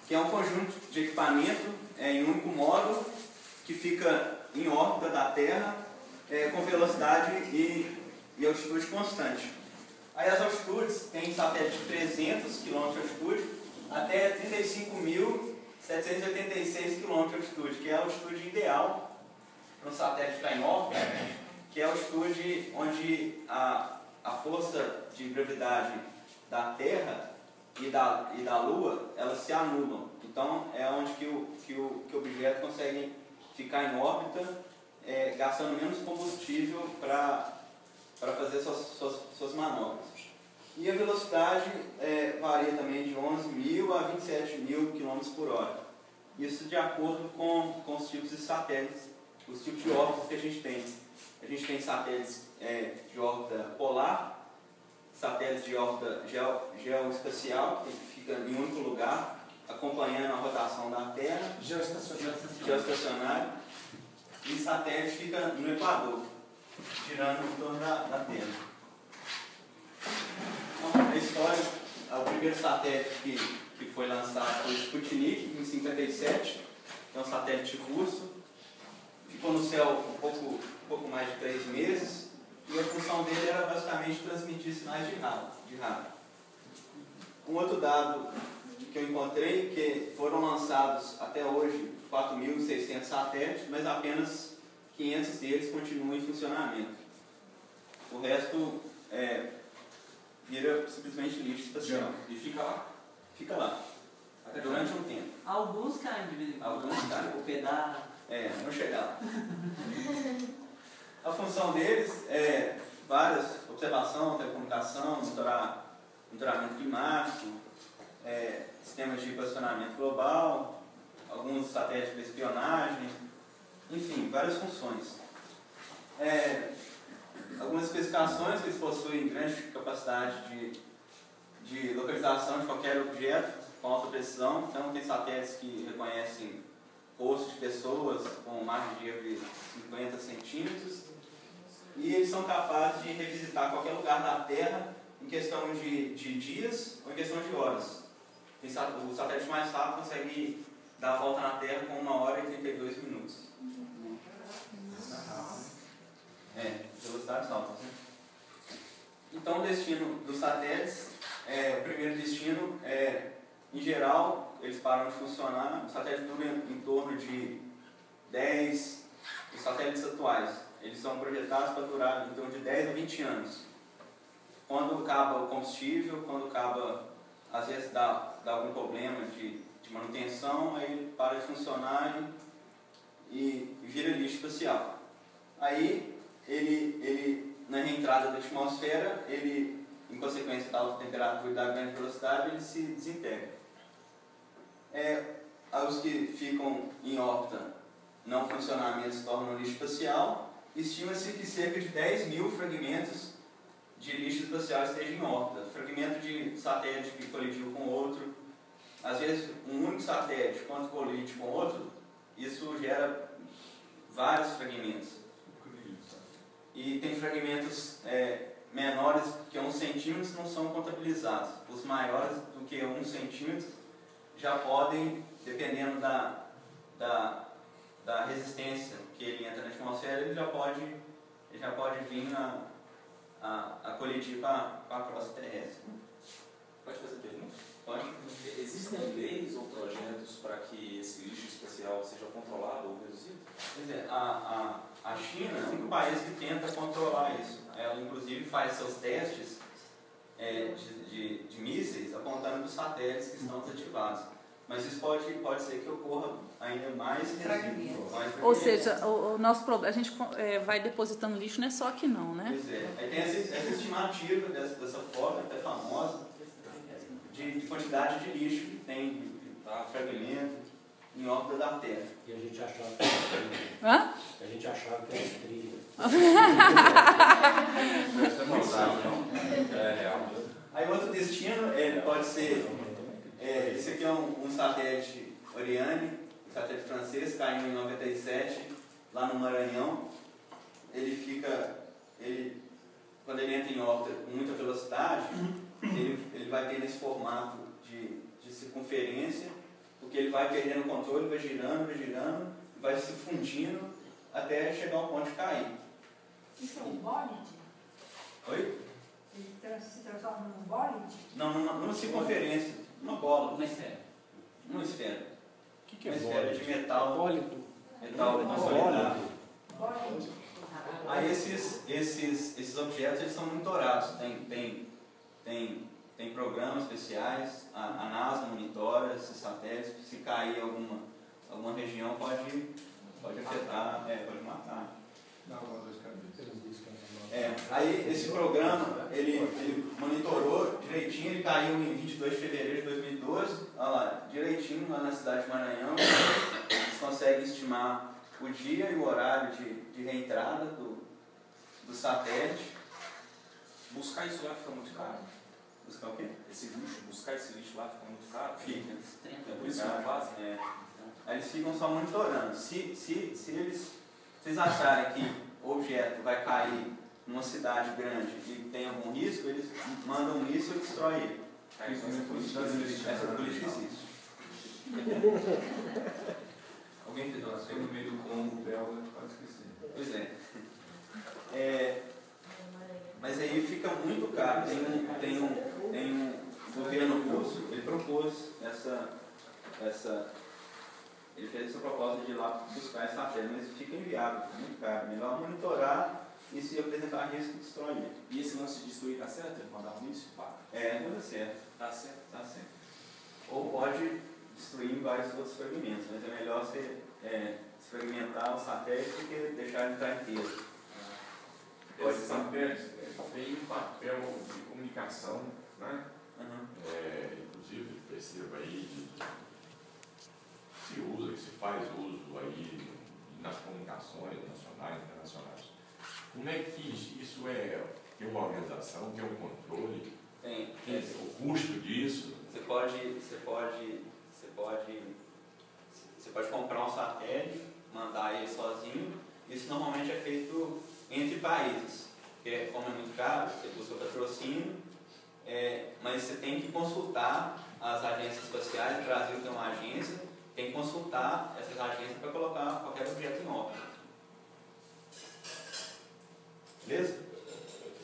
que é um conjunto de equipamento em um único módulo que fica em órbita da Terra com velocidade e altitude constante. Aí as altitudes tem satélite de 300 km de altitude até 35.786 km de altitude, que é a altitude ideal para um satélite ficar em órbita, que é a altitude onde a força de gravidade da Terra e da Lua, elas se anulam. Então é onde que o objeto consegue ficar em órbita, gastando menos combustível para fazer suas manobras. E a velocidade varia também de 11.000 a 27.000 km por hora. Isso de acordo com os tipos de satélites, os tipos de órbitas que a gente tem. A gente tem satélites de órbita polar, satélites de órbita geoespacial, que fica em um único lugar, acompanhando a rotação da Terra, geoestacionário, e satélite fica no Equador, girando em torno da Terra. Então, a história, o primeiro satélite que foi lançado foi o Sputnik, em 1957, que é um satélite russo, ficou no céu um pouco mais de 3 meses, e a função dele era basicamente transmitir sinais de rádio. Um outro dado que eu encontrei, que foram lançados até hoje 4.600 satélites, mas apenas 500 deles continuam em funcionamento. O resto vira simplesmente lixo espacial. E fica lá? Fica lá. Até durante um tempo. Alguns caem de vez em quando. Alguns caem. O pedaço. Vamos chegar lá. A função deles é várias: observação, telecomunicação, monitoramento climático, sistemas de posicionamento global, alguns satélites de espionagem, enfim, várias funções. Algumas especificações: eles possuem grande capacidade de localização de qualquer objeto com alta precisão. Então tem satélites que reconhecem rostos de pessoas com margem de erro de 50 centímetros, e eles são capazes de revisitar qualquer lugar da Terra em questão de dias ou em questão de horas. O satélite mais rápido consegue dar a volta na Terra com 1 hora e 32 minutos. Velocidades altas, né? Então o destino dos satélites, o primeiro destino em geral, eles param de funcionar. O satélite dura em torno de 10, os satélites atuais, eles são projetados para durar em torno de 10 a 20 anos. Quando acaba o combustível, quando acaba, às vezes dá algum problema de manutenção, aí ele para de funcionar e vira lixo espacial. Aí ele na reentrada da atmosfera, ele, em consequência da alta temperatura e da grande velocidade, ele se desintegra. Os que ficam em órbita não funcionamento se tornam lixo espacial. Estima-se que cerca de 10.000 fragmentos de lixo espacial estejam em órbita. Fragmento de satélite que colidiu com outro. Às vezes, um único satélite, quando colide com outro, isso gera vários fragmentos. E tem fragmentos menores que 1 centímetro não são contabilizados. Os maiores do que 1 centímetro já podem, dependendo da resistência que ele entra na atmosfera, ele já pode vir a colidir com a crosta terrestre. Pode fazer pergunta? Pode. Existem leis ou projetos para que esse lixo espacial seja controlado ou reduzido? Quer dizer, a China é o único país que tenta controlar isso. Ela, inclusive, faz seus testes de mísseis apontando para os satélites que estão desativados. Mas isso pode ser que ocorra ainda mais fragmentos. Ou seja, o nosso problema, a gente vai depositando lixo, não é só aqui não, né? Pois é. Aí tem essa estimativa dessa forma, até famosa, de quantidade de lixo que tem de fragmento em órbita da Terra. E a gente achava que era trilha. Hã? A gente achava que era trilha. É real. Aí outro destino pode ser, esse aqui é um satélite Oriane, um satélite francês, caiu em 97, lá no Maranhão. Quando ele entra em órbita com muita velocidade, ele vai ter nesse formato de circunferência, porque ele vai perdendo o controle, vai girando, vai se fundindo até chegar ao ponto de cair. Isso é um bólide? Oi? Ele se transforma num bólide? Não, numa circunferência, uma bola, Uma esfera. uma esfera. O que é Uma esfera de metal Bólido. consolidado. Bólide. Aí esses objetos eles são monitorados, tem programas especiais, a NASA monitora esses satélites, se cair alguma região pode afetar, pode matar. Dá uma dor de cabeça. Aí esse programa, ele monitorou direitinho, ele caiu em 22 de fevereiro de 2012, olha lá, direitinho lá na cidade de Maranhão, eles conseguem estimar o dia e o horário de reentrada do satélite. Buscar isso lá fica muito caro. Buscar o quê? Buscar esse lixo lá fica muito caro. Fica. É por isso que não fazem? Aí eles ficam só monitorando. Se vocês acharem que o objeto vai cair numa cidade grande e tem algum risco, eles mandam um míssil e destrói ele. Essa política existe. Alguém fez uma Nasceu no meio do Congo belga, quase esqueci. Pois é. Mas aí fica muito caro. Tem um governo russo, ele propôs ele fez essa proposta de ir lá buscar esse satélite, mas fica inviável, fica muito caro. Melhor monitorar e se apresentar risco, destrói ele. E esse lance de destruir tá certo? Ele mandar um isso? Não dá certo. Tá certo. Tá certo. Ou pode destruir em vários outros fragmentos, mas é melhor você desfragmentar o satélite do que deixar ele entrar inteiro. Esses satélites têm um papel de comunicação, né? Inclusive, perceba aí, que se faz uso aí nas comunicações nacionais e internacionais. Como é que isso tem uma organização, tem um controle? Tem. O custo disso? Você pode comprar um satélite, mandar ele sozinho. Isso normalmente é feito entre países, porque como é muito caro, você busca patrocínio, mas você tem que consultar as agências espaciais. O Brasil tem uma agência, tem que consultar essas agências para colocar qualquer objeto em órbita. Beleza?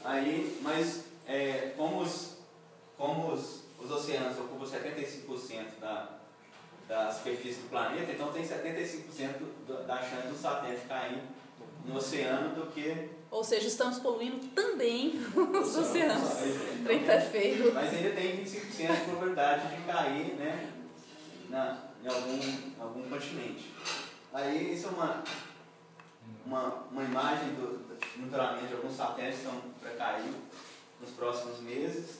Aí, mas como os oceanos ocupam 75% da superfície do planeta, então tem 75% da chance do satélite cair no oceano do que... Ou seja, estamos poluindo também os oceanos. Bem perfeito. Mas ainda tem 25% de probabilidade de cair, né, em algum continente. Aí isso é uma imagem do monitoramento de alguns satélites que estão para cair nos próximos meses.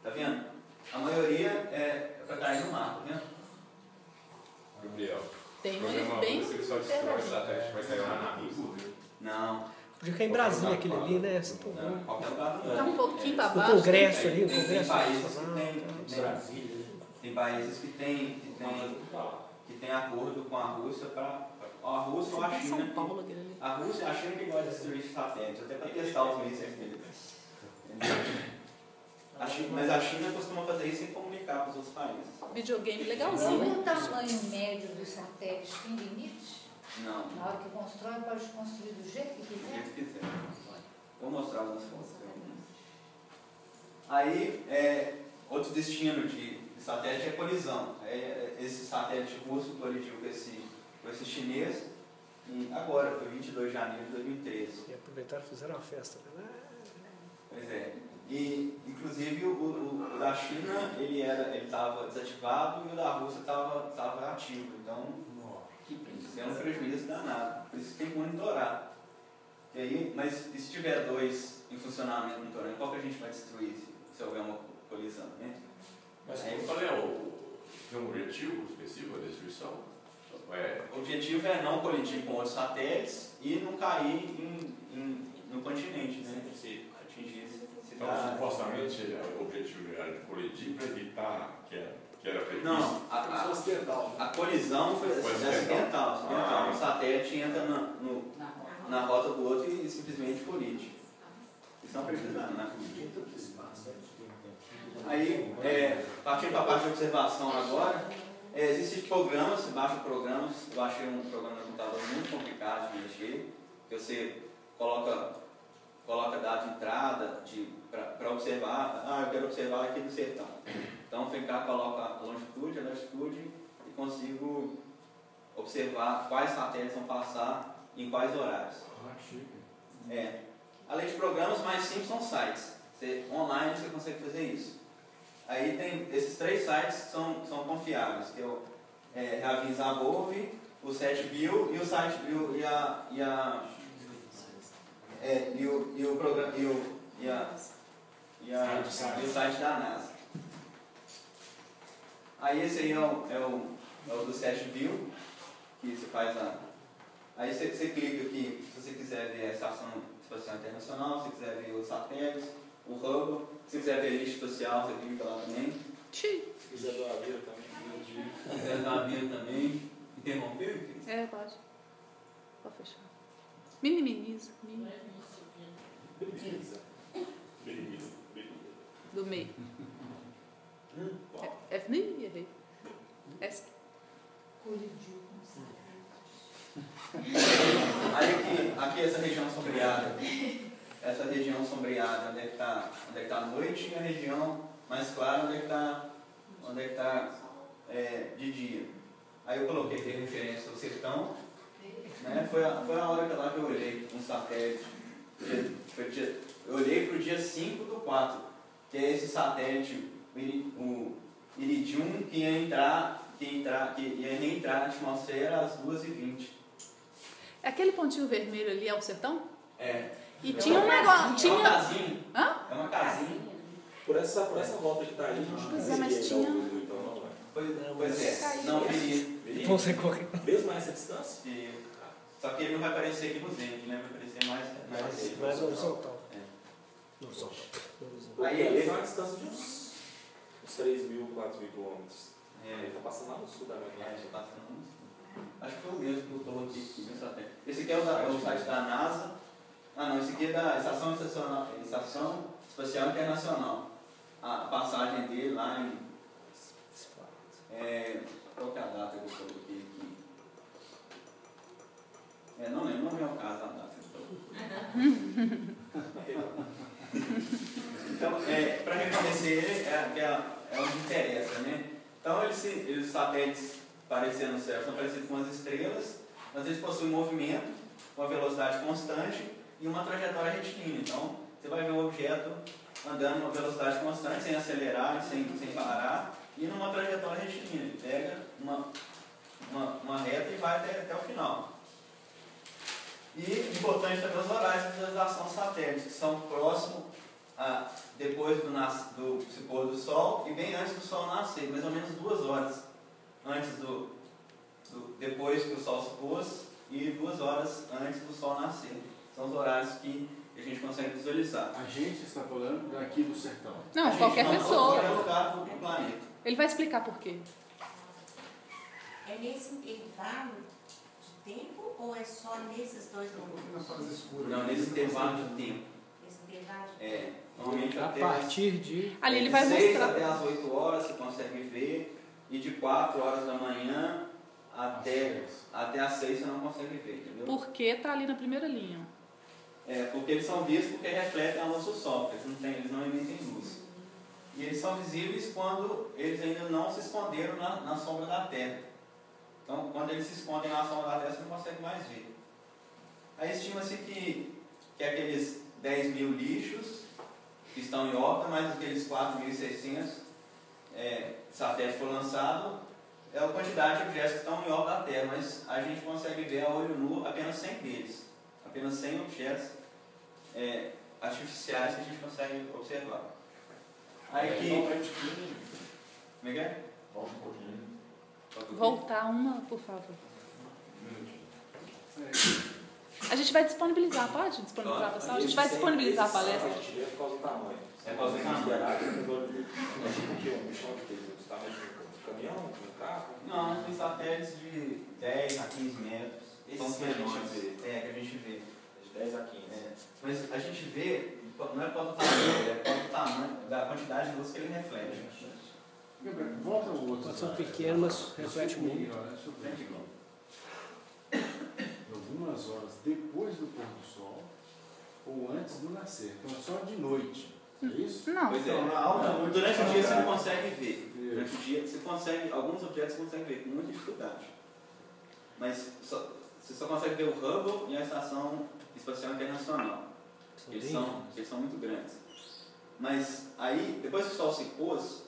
Tá vendo? A maioria é para cair no mar, tá vendo? Gabriel, Tem o programa bem. você só destrói o satélite, vai sair lá na Rússia. Não. Podia ficar em Brasília aquele ali, né? Não, qualquer lugar do Tá mundo. um pouquinho para O baixo. Congresso ali, o Tem Congresso países Nacional. tem países que tem acordo com a Rússia para a Rússia ou a São China. Paulo, aquele ali. A Rússia e a China que gostam de destruir satélites, até para testar os mísseis deles. Mas a China costuma fazer isso sem comunicar para os outros países. Videogame legalzinho. O tamanho médio dos satélites tem limite? Não, Na hora que constrói, pode construir do jeito que do quiser? jeito que quiser. Vou mostrar algumas fotos. Aí, outro destino de satélite é colisão. Esse satélite russo colidiu com esse chinês agora, foi 22 de janeiro de 2013. E aproveitaram e fizeram uma festa, né? Pois é. E, inclusive, o da China, ele estava desativado e o da Rússia estava ativo. Então, isso é um prejuízo danado. Por isso tem que monitorar. E aí, mas e se tiver dois em funcionamento monitorando, qual que a gente vai destruir se houver uma colisão, né? Mas qual é tem um objetivo específico da destruição? O objetivo é não colidir com outros satélites e não cair no continente, né? Se atingir Então, cidade. supostamente, o objetivo era de colidir para evitar que era previsto? Não, a colisão foi acidental. O satélite entra na rota do outro e simplesmente colide. Isso não precisa nada. Aí, partindo para a parte de observação agora, existem Esses programas, você baixa programas, eu achei um programa no computador muito complicado de mexer, que você coloca dado de entrada para observar, eu quero observar aqui do sertão. Então, vem cá, coloca a longitude, a latitude e consigo observar quais satélites vão passar em quais horários. Além de programas, mais simples são sites. Online você consegue fazer isso. Aí tem esses 3 sites que são confiáveis, que é a Avisa-Bove, o SetView e o site e o site da NASA. Aí esse aí é o do SetView, que você faz aí você clica aqui, se você quiser ver a Estação Espacial Internacional, se quiser ver os satélites, o Hubble, se quiser ver lista espacial, você clica lá também. Se quiser do avião também. Se quiser do avião também. Interrompeu? Pode. Pode fechar. Minimiza. Do meio. Errei. Colidiu com Aí aqui essa região sombreada. Essa região sombreada, onde é que está a noite, e a região mais clara, onde é que está de dia. Aí eu coloquei de referência o sertão, né? Foi a hora lá que eu olhei um satélite. Eu olhei para o dia 5/4, que é esse satélite, o Iridium, que ia reentrar na atmosfera às 2h20. Aquele pontinho vermelho ali é o sertão? E É tinha um negócio. É uma casinha. Hã? É uma casinha. Por essa volta que está aí, a gente não Pois é, mas conseguia tinha- ir ao Google, então não vai. Pois é. Não, viria. Veria? Você corre. Mesmo a essa distância? Só que ele não vai aparecer aqui no Zenit, né? Vai aparecer mais Mais horizontal. É. Horizontal. Aí ele ele- tem uma distância de uns 3.000, 4.000 quilômetros. Ele É, está passando lá no sul da América. já passando. Acho que foi o mesmo que eu coloquei aqui no satélite. Esse aqui é o site da NASA. Não, esse aqui é da Estação Espacial Internacional. A passagem dele lá em. Qual que é a data que eu coloquei aqui? Não lembro, não é o caso da data que eu coloquei. Então, para reconhecer ele, é onde interessa, né? Então, os satélites aparecendo no céu são parecidos com as estrelas, mas eles possuem movimento, uma velocidade constante e uma trajetória retilínea. Então, você vai ver o objeto andando numa velocidade constante, sem acelerar, sem parar, e numa trajetória retilínea. Ele pega uma reta e vai até o final. E importante também os horários de visualização dos satélites, que são próximos depois do se pôr do Sol e bem antes do Sol nascer, mais ou menos 2 horas antes depois que o Sol se pôs e 2 horas antes do Sol nascer. São os horários que a gente consegue visualizar. A gente está falando daqui do sertão. Não, qualquer pessoa. Qualquer lugar do planeta. Ele vai explicar por quê. É nesse intervalo de tempo ou é só nesses 2 momentos? Não, nesse intervalo de tempo. Nesse intervalo? Normalmente A até partir de. Ali ele vai de 6 mostrar. até as 8 horas você consegue ver, e de 4 horas da manhã até as 6 você não consegue ver, entendeu? Porque tá ali na primeira linha. Porque eles são vistos porque refletem a luz do Sol, porque eles não emitem luz. E eles são visíveis quando eles ainda não se esconderam na sombra da Terra. Então, quando eles se escondem na sombra da Terra, você não consegue mais ver. Aí estima-se que aqueles 10 mil lixos que estão em órbita, mais aqueles 4.600 satélites foram lançados, é a quantidade de objetos que estão em órbita da Terra, mas a gente consegue ver a olho nu apenas 100 deles. Apenas 100 objetos artificiais que a gente consegue observar. Aí aqui. Como é que é? Volta um pouquinho. Voltar uma, por favor. A gente vai disponibilizar, pode disponibilizar, pessoal? A gente vai disponibilizar a palestra. A gente vê por causa do tamanho. É por causa do tamanho. Imagina que um bichão de tamanho de caminhão, de carro. Não, tem satélites de 10 a 15 metros. São Esses que a gente menores. vê. Que a gente vê. De 10 a 15. Mas a gente vê, não é por causa do tamanho, é por causa do tamanho, da quantidade de luz que ele reflete. Volta ao outro. Pode ser um slide. pequeno, mas reflete muito. Deixa eu ver aqui. Algumas horas depois do pôr do sol ou antes do nascer. Então só de noite. É isso? Não. Pois é. Então, na alta noite, Durante o dia você tá. não consegue ver. Durante o dia você consegue, alguns objetos você consegue ver com muita dificuldade. Mas você só consegue ver o Hubble e a Estação Espacial Internacional. Eles são muito grandes. Mas aí, depois que o Sol se pôs,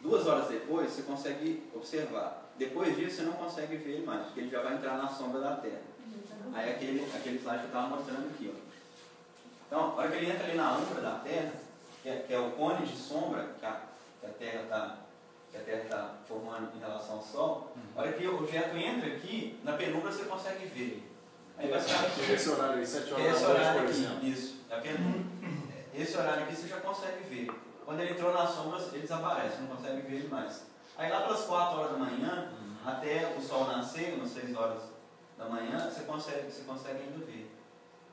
2 horas depois você consegue observar. Depois disso você não consegue ver ele mais, porque ele já vai entrar na sombra da Terra. Aí aquele slide que eu estava mostrando aqui. Ó. Então, a hora que ele entra ali na umbra da Terra, que é o cone de sombra que a Terra está formando em relação ao Sol, a hora que o objeto entra aqui, na penumbra você consegue ver. Aí vai ficar Esse horário aí, 7 horas esse da noite, horário por aqui, exemplo. isso, é a penumbra. Esse horário aqui você já consegue ver. Quando ele entrou nas sombras, ele desaparece, não consegue ver ele mais. Aí lá pelas 4 horas da manhã, até o Sol nascer, umas 6 horas da manhã, você consegue ainda ver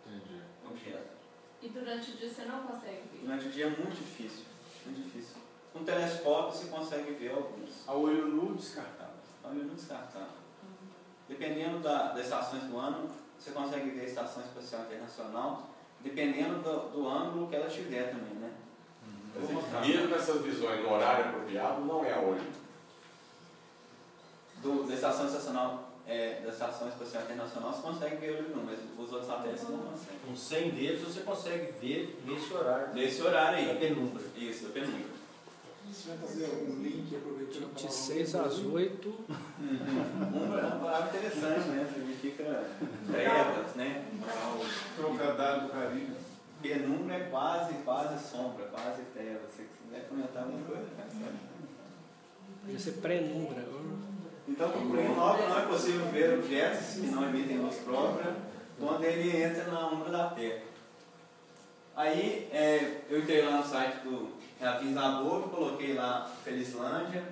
Entendi. o objeto. E durante o dia você não consegue ver? Durante o dia é muito difícil, muito difícil. Com telescópio você consegue ver alguns. A olho nu descartável. Olha, não descartável. Dependendo das estações do ano, você consegue ver a Estação Espacial Internacional, dependendo do ângulo que ela tiver também, né? Mesmo nessas visões no horário apropriado, não é a olho. Da Estação Espacial Internacional você consegue ver olho nu, mas os outros satélites você não consegue. Com 100 deles você consegue ver nesse horário. Nesse horário Da aí. penumbra. Isso, da penumbra. Você vai fazer algum link aproveitando De 6 às 8. É uma palavra interessante, né? Significa trevas, né? Trocadilho do Caribe. Penumbra é quase sombra, quase trevas. Se você quiser comentar alguma coisa, Podia ser pré-numbra. então, por prenumbra não é possível ver objetos que não emitem luz própria quando ele entra na umbra da Terra. Aí, eu entrei lá no site do Reavisador, coloquei lá Felizlândia,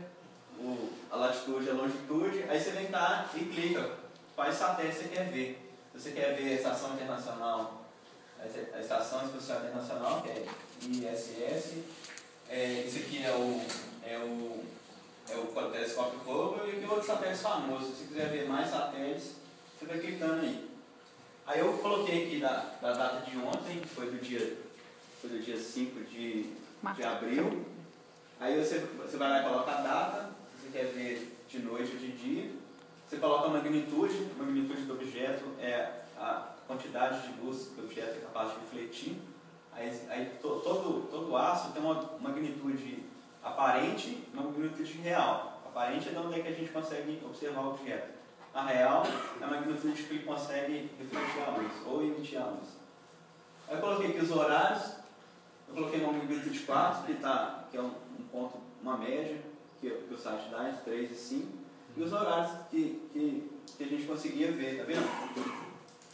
a latitude e a longitude, aí você vem cá e clica quais satélites você quer ver. Se você quer ver a Estação Internacional, a Estação Espacial Internacional, que é ISS, esse aqui é o telescópio Hubble, e aqui outros satélites famosos. Se você quiser ver mais satélites, você vai clicando aí. Aí eu coloquei aqui da data de ontem, que foi do dia 5 de abril. Aí você vai lá e coloca a data, se você quer ver de noite ou de dia. Você coloca a magnitude do objeto é a quantidade de luz que o objeto é capaz de refletir. Aí todo aço tem uma magnitude aparente e uma magnitude real. Aparente é de onde é que a gente consegue observar o objeto. A real é a magnitude que ele consegue refletir a luz ou emitir a luz. Aí eu coloquei aqui os horários. Eu coloquei uma magnitude 4, que é um ponto, uma média que o site dá, entre 3 e 5. E os horários que a gente conseguia ver, tá vendo?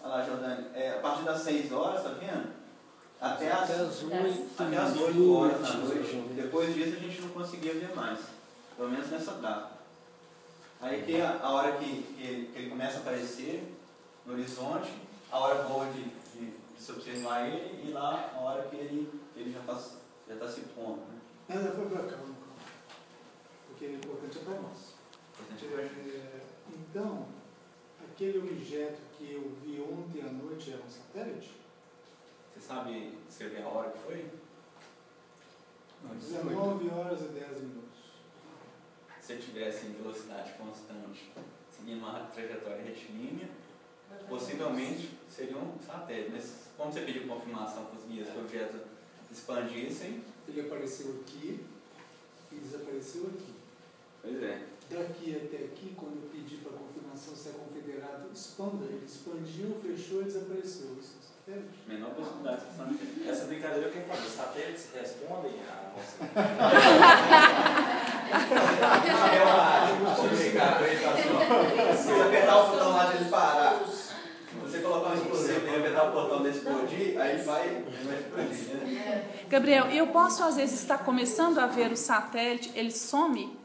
Olha lá, Jordânia, a partir das 6 horas, tá vendo? Até as 8 horas da noite. Depois disso a gente não conseguia ver mais. Pelo menos nessa data. Aí que a hora que ele começa a aparecer no horizonte, a hora boa de se observar ele, e lá a hora que ele já está se pondo. Né? Ana, foi para cá, porque o importante é para nós. Então, aquele objeto que eu vi ontem à noite era um satélite? Você sabe escrever a hora que foi? 19 horas e 10 minutos. Se ele estivesse em velocidade constante, seguindo uma trajetória retilínea, possivelmente seria um satélite. Mas como você pediu confirmação para os guias que o objeto expandissem... Ele apareceu aqui e desapareceu aqui. Pois é. Daqui até aqui, quando eu pedi para confirmação se é confederado, expanda. Ele expandiu, fechou e desapareceu. Isso é satélite? Menor possibilidade de satélite. Essa brincadeira eu quero fazer. Os satélites respondem a nossa. Se você apertar o botão lá de ele parar, se você colocar um explosivo e apertar o botão dele explodir, aí ele vai explodir, né? Gabriel, eu posso às vezes estar começando a ver o satélite, ele some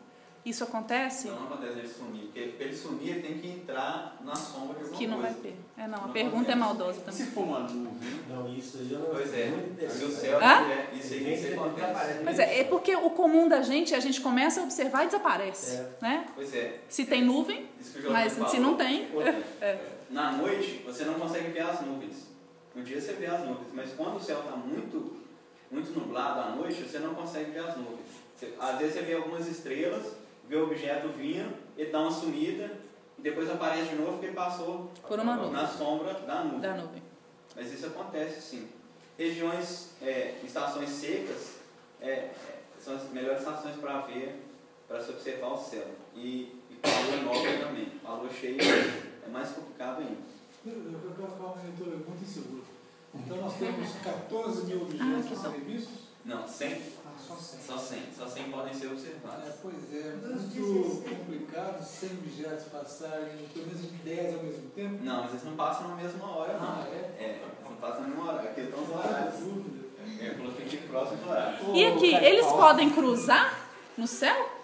Isso acontece? Não acontece ele sumir, porque para ele sumir ele tem que entrar na sombra de alguma Que não vai coisa. ter. Não, a Não pergunta acontece. é maldosa também. Se for uma nuvem, Não, isso aí eu não. Pois é, muito se o interessante. céu Hã? tiver, isso aí que acontece. Pois é porque o comum da gente, a gente começa a observar e desaparece, né? Pois é. Se tem nuvem, Isso que o João mas falou. se não tem... Na noite você não consegue ver as nuvens. No dia você vê as nuvens, mas quando o céu está muito nublado à noite, você não consegue ver as nuvens. Às vezes você vê algumas estrelas, vê o objeto vindo, ele dá uma sumida e depois aparece de novo porque ele passou Por uma nuvem. na sombra da nuvem. Da nuvem. Mas isso acontece sim. Regiões, estações secas, são as melhores estações para ver, para se observar o céu. E com a lua nova também. Com a lua cheia é mais complicado ainda. Calma, eu estou muito inseguro. Então nós temos 14 mil objetos a serem vistos? Não, 100. Só 100. Só 100 podem ser observados. Pois é, muito complicado 100 objetos passarem pelo menos em 10 ao mesmo tempo. Não, mas eles não passam na mesma hora, não. Eles não passam na mesma hora. Aqui estão os horários. Eu coloquei aqui próximos horários. E aqui, eles podem cruzar no céu?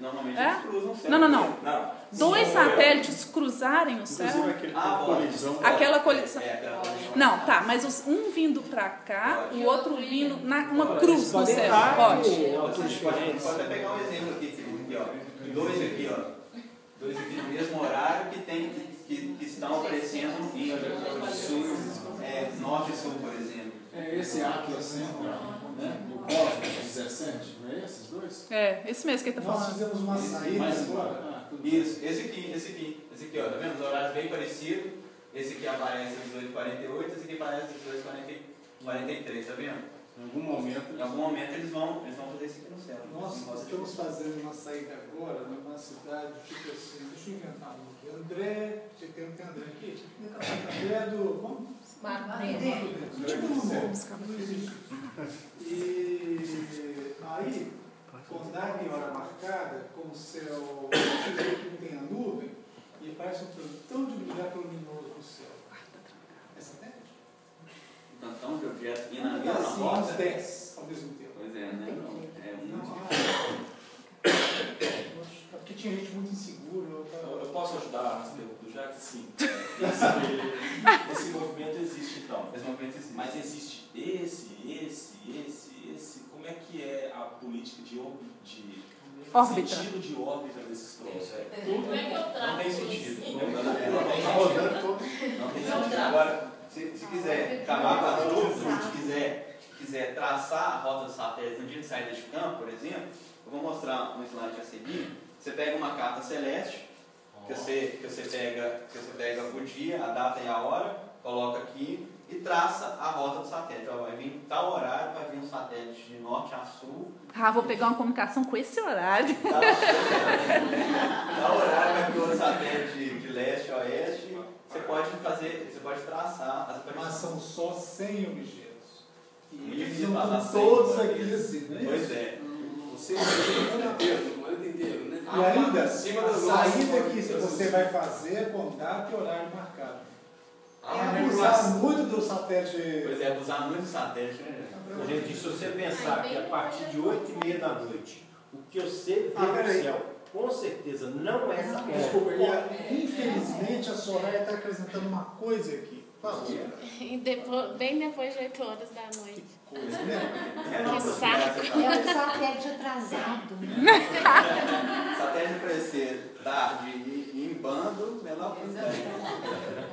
Normalmente eles cruzam o céu. Não. Dois satélites cruzarem o céu? Aquela colisão. Não, tá, mas um vindo pra cá, o outro vindo uma cruz no céu. Pode. Pode até pegar um exemplo aqui, Felipe. Dois aqui no mesmo horário que estão aparecendo em sul, norte e sul, por exemplo. Esse Atlas, né? No Cosmos 17, não é esses dois? Esse mesmo que ele está Nós falando. fizemos uma saída agora. Isso, esse aqui, ó, tá vendo? Os horários bem parecidos. Esse aqui aparece às 18h48, esse aqui aparece às 18h43, tá vendo? Em algum momento eles vão fazer isso aqui no céu. Nós estamos fazendo uma saída agora numa cidade, tipo assim, deixa eu inventar um aqui. André, você tem André aqui? André do. Como? Tipo não existe. E aí, com data e hora marcada, com o céu que não tem a nuvem, e parece um tantão de objeto luminoso no céu. É satélite? Um tantão de objeto e na mesma Assim, rota. uns 10 ao mesmo tempo. Pois é, né? É muito porque tinha gente muito insegura. Eu posso ajudar nas perguntas do Jacques? Sim. Esse movimento existe então. Esse movimento existe. Mas existe esse. Como é que é a política de órbita? Sentido de órbita desses troços? Como é que eu trato Não tem isso? sentido. Não tem sentido. Agora, se quiser acabar com as dúvidas, se quiser traçar a rota do satélite no dia de saída de campo, por exemplo, eu vou mostrar um slide a seguir. Você pega uma carta celeste, que você pega o dia, a data e a hora, coloca aqui e traça a rota do satélite. Vai vir tal horário, vai vir um satélite de norte a sul. Vou pegar uma comunicação com esse horário. Tal horário vai vir outro satélite de leste a oeste. Você pode traçar as aparições. Mas são só 100 objetos. E Muito eles difícil não passar estão 100 todos de uma aqui vez. assim, né? Pois é. Você o ano inteiro, né? E ainda, a Cima do saída nosso- que você vai fazer com data e horário marcado. Há É uma abusar regulação. muito do satélite. Pois é, abusar muito do satélite, né? Gente, se você pensar que a partir de 8h30 da noite, o que você vê no peraí. céu, com certeza não é satélite. Desculpa, infelizmente a Soraya está acrescentando uma coisa aqui. Fala. E bem depois de 8 horas da noite. Coisa, né? Que saco. É um satélite atrasado. Satélite crescer tarde e ir em bando, menor quantidade.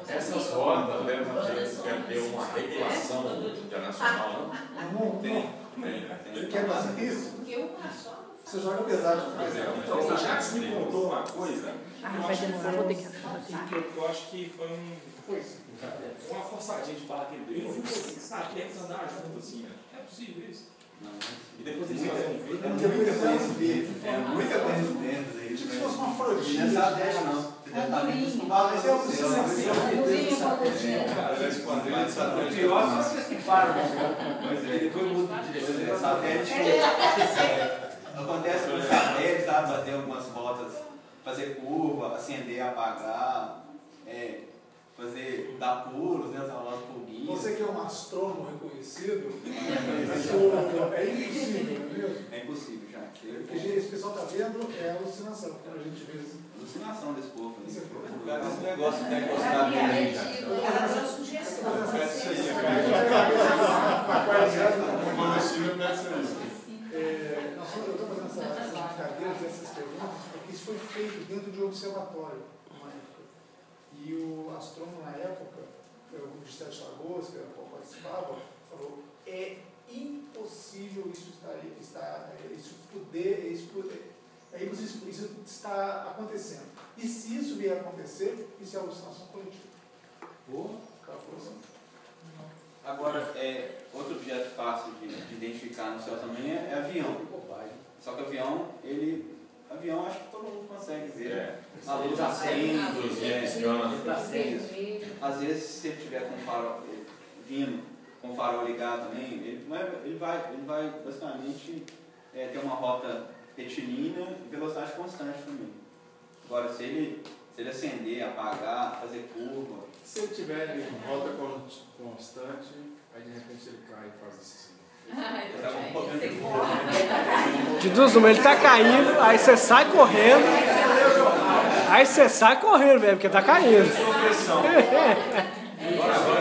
Essas rotas levam a gente a ter uma regulação internacional, Não, Tem. Você quer fazer isso? Porque uma só não Você joga pesado. Então, o Jacques me contou uma coisa. Vai demorar, vou ter que achar. Eu acho que foi uma forçadinha de falar que ele deu. Satélites andar junto assim, né? É possível isso? Não, E depois eles fazem um vídeo. é muita coincidência aí. Se fosse uma frutinha. Não é satélite, não. Você deve estar vendo isso no balão do céu. O pior são vocês que param. Pois é, depois muda de direção. Satélite. Acontece com os satélites, sabe? Fazer algumas rotas, fazer curva, acender, apagar. dar pulos, né? Salvar as pulguinhas. Você que é um astrônomo reconhecido, é impossível, não é mesmo? É impossível, já. Porque esse pessoal está vendo é alucinação, quando a gente vê isso. Alucinação desse povo. Esse negócio tem que gostar dele. Eu estou fazendo essas brincadeiras, essas perguntas, porque isso foi feito dentro de um observatório, numa época. E o astrônomo, na época, o de Sete Lagoas, que era o qual participava, falou: é impossível isso está acontecendo. E se isso vier a acontecer, isso é alucinação coletiva. Agora, outro objeto fácil de identificar no céu também é avião. Só que avião acho que todo mundo consegue ver. A luz acende, às vezes se ele estiver com o farol vindo, com o farol ligado também, ele vai basicamente ter uma rota retilínea e velocidade constante também. Agora, se ele acender, apagar, fazer curva... Se ele tiver em rota constante, aí de repente ele cai e faz isso assim. De duas uma, ele tá caindo, aí você sai correndo. Aí você sai correndo mesmo, porque tá caindo. Agora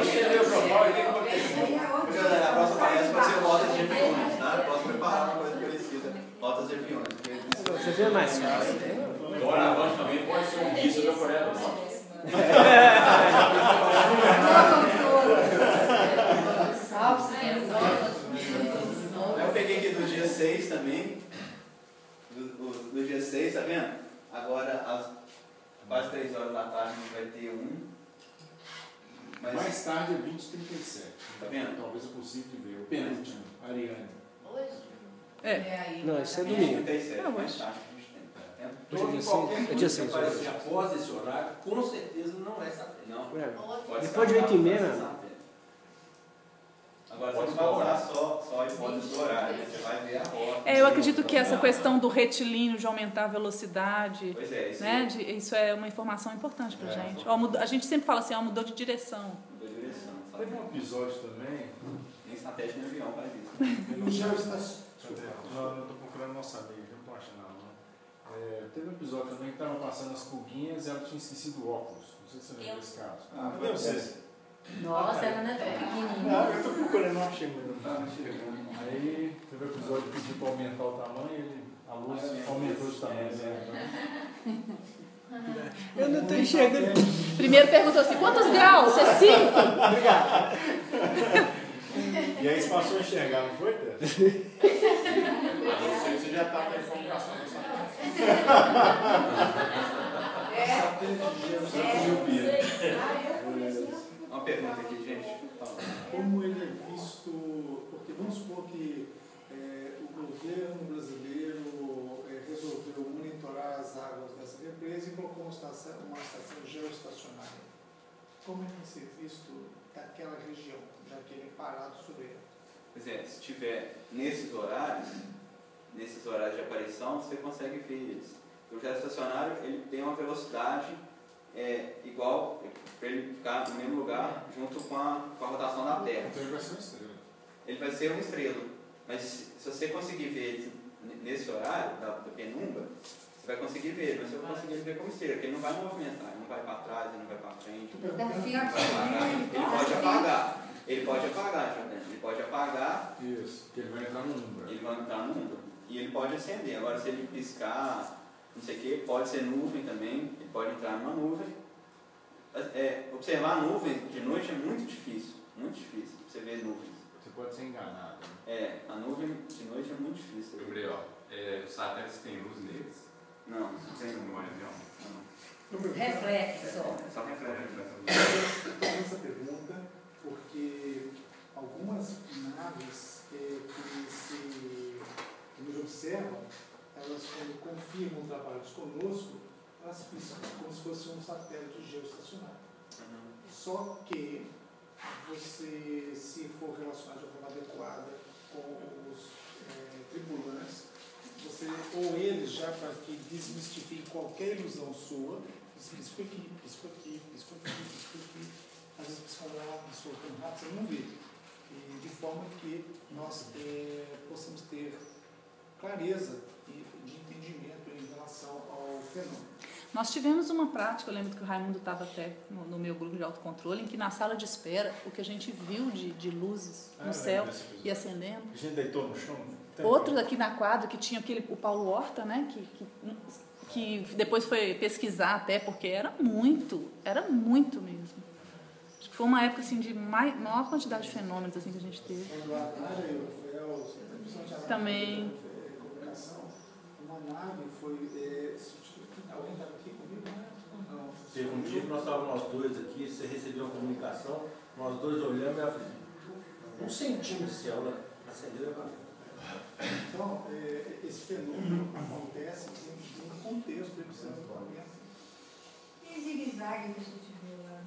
você o propósito, o que aconteceu? A próxima palestra vai ser rotas de aviões, tá? Eu posso preparar uma coisa parecida. Rotas de aviões. Você vê mais fácil. Doravante também pode ser um guiço da Coreia do Norte. Eu peguei aqui do dia 6 também. Do dia 6, tá vendo? Agora, às quase 3 horas da tarde, a gente vai ter um. Mas... Mais tarde é 20h37. Tá vendo? Talvez eu consiga ver. O penúltimo, Ariane. Não, isso é domingo. Mais tarde. Qualquer coisa que aparecer após esse horário, com certeza não é satélite. Não. Depois de 8h30, Agora você não vai usar só a hipótese do horário, você vai ver a rota. Eu acredito que essa questão do retilíneo, de aumentar a velocidade, isso é uma informação importante pra gente. A gente sempre fala assim, mudou de direção. Mudou de direção. Teve um episódio também... Nem satélite nem avião faz isso. No gel está... Não estou procurando, não sabia, não estou achando nada. Teve um episódio também que estava passando as pulguinhas e ela tinha esquecido o óculos. Não sei se você lembra desse caso. Foi você. Nossa, ela não é tão pequenininha. Eu estou procurando, não achei muito. Aí teve um episódio que pediu para aumentar o tamanho e a luz aumentou de tamanho. eu não estou enxergando. Primeiro perguntou assim, quantos graus? É 5? Obrigado. E aí você passou a enxergar, não foi, Té? Você já está com a informação do satélite. Uma pergunta aqui, gente. Como ele é visto, porque vamos supor que o governo brasileiro resolveu monitorar as águas dessa represa e colocou uma estação geoestacionária. Como ele vai ser visto daquela região, já que ele é parado sobre ela? Pois é, se tiver nesses horários de aparição, você consegue ver eles. O geoestacionário, ele tem uma velocidade igual para ele ficar no mesmo lugar junto com a rotação da Terra. Então ele vai ser uma estrela. Ele vai ser uma estrela. Mas se você conseguir ver ele nesse horário da penumbra, você vai conseguir ver ele, mas você vai conseguir ver como estrela, porque ele não vai movimentar, ele não vai para trás, ele não vai para frente, ele pode apagar. Ele pode apagar, Jordânia. Ele pode apagar. Isso, porque ele vai entrar no umbra. Ele vai entrar no umbra. E ele pode acender. Agora, se ele piscar, não sei o que, pode ser nuvem também, ele pode entrar numa nuvem. Observar nuvens de noite é muito difícil você ver nuvens. Você pode ser enganado. Né? A nuvem de noite é muito difícil. Gabriel, os satélites têm luz neles? Não tem. No avião? Reflexo. Só reflexo. Eu tenho essa pergunta porque algumas naves que nos observam, elas quando confirmam trabalhos conosco, elas piscam como se fosse um satélite geoestacionário. Só que você, se for relacionado de forma adequada com os tripulantes, ou eles já para que desmistifiquem qualquer ilusão sua, piscou aqui, piscou aqui, piscou aqui, piscou aqui. Às vezes piscando rápido, piscou tão rápido, você não vê. E de forma que nós possamos ter clareza de entendimento em relação ao fenômeno. Nós tivemos uma prática, eu lembro que o Raimundo estava até no meu grupo de autocontrole, em que na sala de espera, o que a gente viu de luzes no céu e acendendo. A gente deitou no chão? Outro aqui na quadra, que tinha o Paulo Horta, né, que depois foi pesquisar até, porque era muito mesmo. Acho que foi uma época assim, de maior quantidade de fenômenos assim, que a gente teve. Também. Uma nave foi... Alguém estava aqui comigo? Não. Teve um dia que nós estávamos nós dois aqui, você recebeu a comunicação, nós dois olhamos e ela fez 1 centímetro de céu, né? Acendeu a cabeça. Então, esse fenômeno acontece dentro de um contexto de observação do planeta. E zigue-zague que a gente viu lá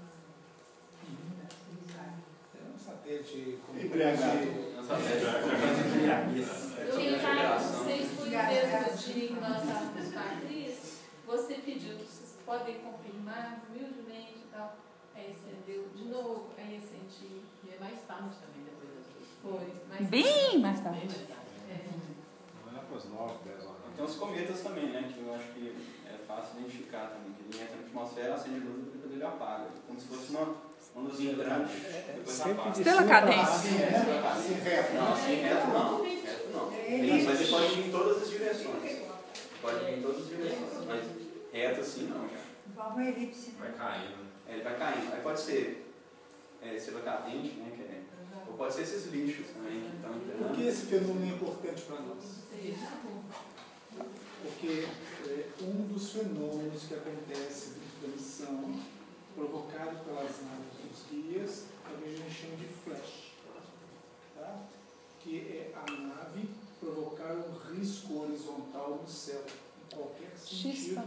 É um satélite com embriagado. Vocês, por exemplo, no dia que nós estávamos com a atriz, você pediu, vocês podem confirmar humildemente e tal. Aí acendeu de novo, aí acendi. E é mais tarde também, depois das duas. Foi. Mais Bem mais tarde. Lá para as 9, 10 horas. Tem uns cometas também, né? Que eu acho que é fácil identificar também. Que ele entra na atmosfera, acende luz e depois ele apaga. Como se fosse uma luzinha grande. Depois apaga. Estrela cadente. Não, assim reto não. Reto não. Mas ele pode ir em todas as direções. Pode ir em todas as direções. Mas reto assim não, já. Igual uma elipse. Vai caindo. Ele vai caindo. Aí pode ser estrela cadente, né? Ou pode ser esses lixos também que estão entrando. Por que esse fenômeno é importante para nós? Porque um dos fenômenos que acontece dentro da missão, provocado pelas naves dos guias, é o que a gente chama de flash. Tá? Que é a nave provocar um risco horizontal no céu, em qualquer sentido.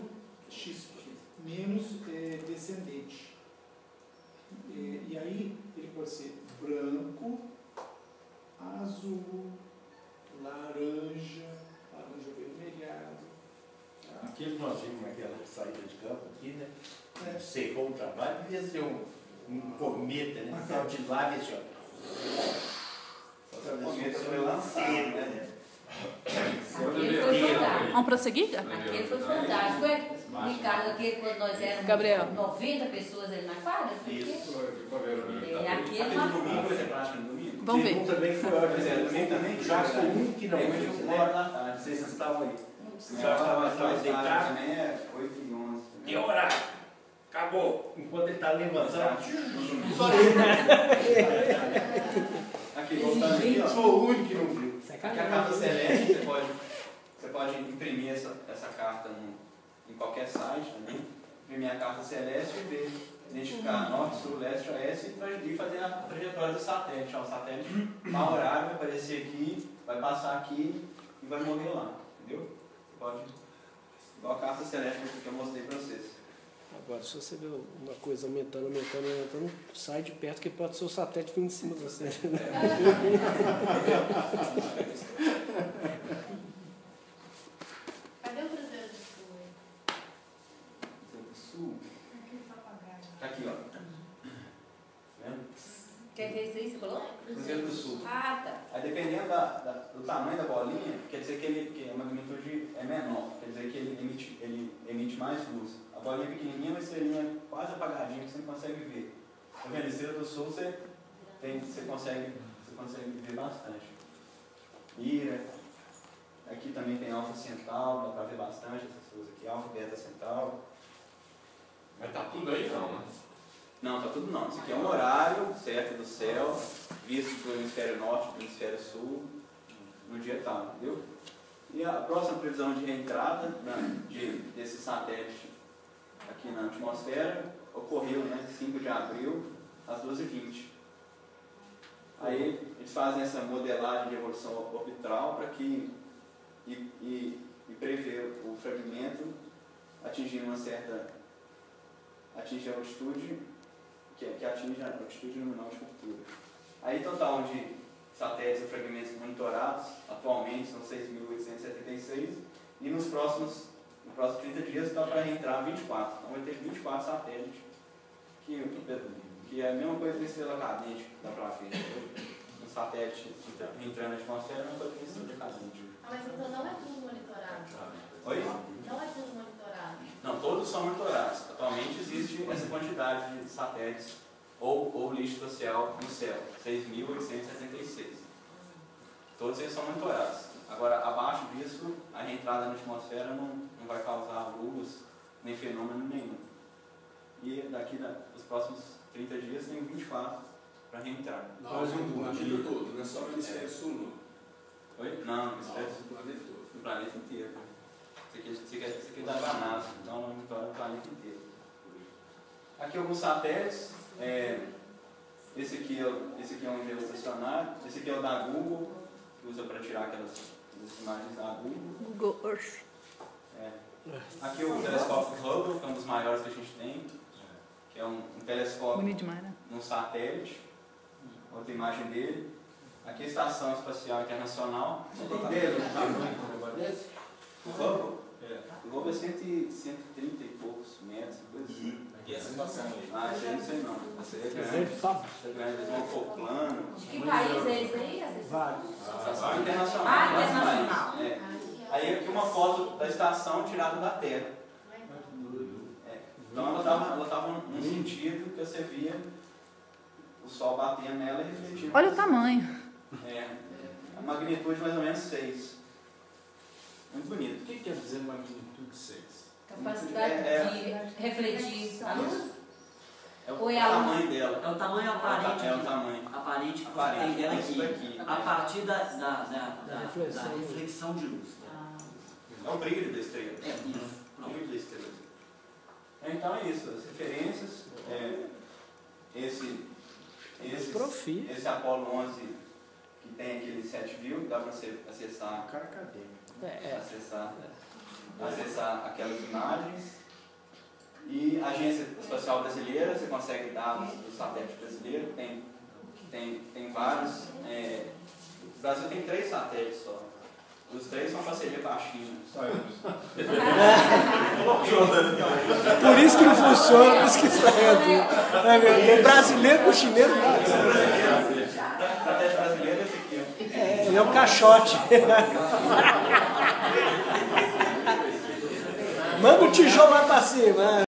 Chispa. Menos descendente. E aí ele pode ser branco, azul, laranja avermelhado. Tá? Aquilo que nós vimos naquela saída de campo aqui, né? Secou o trabalho, devia ser um cometa, né? Saiu de lá e assim, ó. O cometa foi lançado, né? Aquele foi fantástico. Vamos prosseguir? Aquele foi fantástico. Ricardo, aquele quando nós éramos Gabriel. 90 pessoas ali na quadra? Isso. Aquele domingo, vai ter prática no domingo? Vamos ver. Um também foi ótimo. Domingo também? Já foi um que não foi, foi, uma hora da tarde. Vocês estavam aí. Já estava deitado também, 8h11. Que horário? Acabou. Enquanto ele está levantando. Aqui, voltando aqui, ó. Sou o único que não viu. Aqui a carta celeste, você pode imprimir essa carta em qualquer site também. Imprimir a carta celeste e ver, identificar norte, sul, leste, oeste e fazer a trajetória do satélite. Ó, o satélite, na horário, vai aparecer aqui, vai passar aqui e vai morrer lá. Entendeu? Você pode. Igual a carta celeste que eu mostrei para vocês. Agora, se você vê uma coisa aumentando, sai de perto que pode ser o satélite vindo em cima de você. Cadê o Cruzeiro do Sul? Cruzeiro do Sul? Tá aqui, ó. Vendo? Quer ver isso aí, você falou? Cruzeiro do Sul. Ah, tá. Aí dependendo do tamanho da bolinha, quer dizer que a magnitude é menor, quer dizer que ele emite mais luz. A bolinha pequenininha é uma estrelinha quase apagadinha que você não consegue ver. Tá vendo? A estrela do Sul você consegue ver bastante. Ira. Aqui também tem Alfa Centauro, dá para ver bastante essas coisas aqui. Alfa Beta Centauro. Mas tá tudo aí não, né? Não, tá tudo não. Isso aqui é um horário certo do céu, visto do hemisfério norte, do hemisfério sul, no dia tal, entendeu? E a próxima previsão de reentrada desse satélite aqui na atmosfera ocorreu, né, 5 de abril, às 12h20. Aí eles fazem essa modelagem de evolução orbital para que e prever o fragmento atingir uma certa altitude que atinge a altitude nominal de ruptura. Aí total de satélites e fragmentos monitorados atualmente são 6.876 e nos próximos nos próximos 30 dias está para reentrar 24. Então vai ter 24 satélites, que é a mesma coisa que a estrela cadente que dá para ver. Um satélite entrando na atmosfera é uma coisa que a estrela cadente. Mas então não é tudo monitorado? Oi? Não é tudo monitorado? Não, todos são monitorados. Atualmente existe essa quantidade de satélites ou lixo espacial no céu, 6.876. Todos eles são monitorados. Agora, abaixo disso, a reentrada na atmosfera não vai causar luz nem fenômeno nenhum. E daqui os próximos 30 dias tem 24 para reentrar. Não, mas o planeta todo, não é só no hemisfério sul, não. Oi? Não, no hemisfério sul. No planeta todo. No planeta inteiro. Isso aqui dá da NASA, então não monitora o planeta inteiro. Aqui alguns satélites. Esse aqui é um geoestacionário. Esse aqui é o da Google, que usa para tirar aquelas imagens da Google. Google Earth. Aqui o telescópio Hubble, que é um dos maiores que a gente tem, que é um telescópio num satélite. Outra imagem dele. Aqui a Estação Espacial Internacional. Você tem ideia do tamanho desse? O Hubble? O Hubble é 130 e poucos metros, coisa assim. E essa estação aí? Ah, isso aí não sei não. Essa aí é grande. Essa é grande, eles vão for plano. De que país é esse aí? Vários. Estação Internacional. Ah, internacional. Aí aqui uma foto da estação tirada da Terra. Então ela estava num sentido que você via o Sol batendo nela e refletindo. Olha o tamanho. A magnitude mais ou menos 6. Muito bonito. O que quer dizer magnitude 6? Capacidade de refletir a luz? É o tamanho dela. É o tamanho aparente. É o tamanho aparente que você tem dela aqui. A partir da reflexão de luz. É o brilho da estrela. O brilho da estrela. Então é isso. As referências. Esse Apollo 11 que tem aquele 7 view, dá para você acessar. Acessar aquelas imagens. E a Agência Espacial Brasileira, você consegue dados do satélite brasileiro, tem vários. O Brasil tem 3 satélites só. Os 3 são parceria com a China. Por isso que não funciona, por isso que está errado. Brasileiro com chinês. O satélite brasileiro é esse aqui. Ele é um caixote. Manda o tijolo lá para cima.